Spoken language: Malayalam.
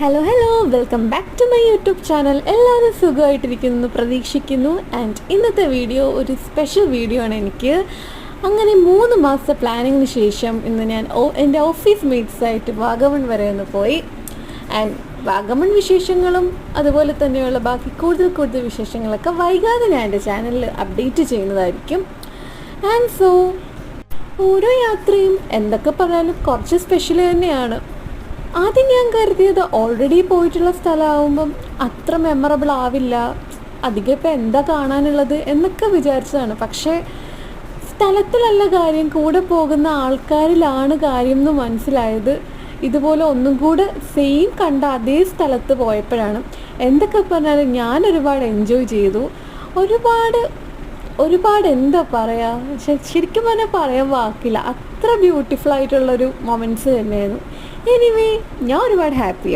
Hello welcome back to my YouTube channel. എല്ലാവരും സുഖമായിട്ടിരിക്കുന്നു പ്രതീക്ഷിക്കുന്നു. ആൻഡ് ഇന്നത്തെ വീഡിയോ ഒരു സ്പെഷ്യൽ വീഡിയോ ആണ്. എനിക്ക് അങ്ങനെ 3 മാസത്തെ പ്ലാനിങ്ങിന് ശേഷം ഇന്ന് ഞാൻ എൻ്റെ ഓഫീസ് മീറ്റ്സായിട്ട് വാഗമൺ വരെ ഒന്ന് പോയി. ആൻഡ് വാഗമൺ വിശേഷങ്ങളും അതുപോലെ തന്നെയുള്ള ബാക്കി കൂടുതൽ വിശേഷങ്ങളൊക്കെ വൈകാതെ ഞാൻ എൻ്റെ ചാനലിൽ അപ്ഡേറ്റ് ചെയ്യുന്നതായിരിക്കും. ആൻഡ് സോ ഓരോ യാത്രയും എന്തൊക്കെ പറഞ്ഞാലും കുറച്ച് സ്പെഷ്യൽ തന്നെയാണ്. ആദ്യം ഞാൻ കരുതിയത് ഓൾറെഡി പോയിട്ടുള്ള സ്ഥലമാകുമ്പം അത്ര മെമ്മറബിൾ ആവില്ല, അധികം ഇപ്പം എന്താ കാണാനുള്ളത് എന്നൊക്കെ വിചാരിച്ചതാണ്. പക്ഷേ സ്ഥലത്തിലല്ല കാര്യം, കൂടെ പോകുന്ന ആൾക്കാരിലാണ് കാര്യം എന്ന് മനസ്സിലായത്. ഇതുപോലെ ഒന്നും കൂടെ സെയിം കണ്ട അതേ സ്ഥലത്ത് പോയപ്പോഴാണ്. എന്തൊക്കെ പറഞ്ഞാലും ഞാൻ ഒരുപാട് എൻജോയ് ചെയ്തു. ഒരുപാട് എന്താ പറയുക, ശരിക്കും പറഞ്ഞാൽ പറയാൻ വാക്കില്ല, അത്ര ബ്യൂട്ടിഫുൾ ആയിട്ടുള്ളൊരു മൊമെൻറ്റ്സ് തന്നെയായിരുന്നു. എനിവേ ഞാൻ ഒരുപാട് ഹാപ്പിയാണ്.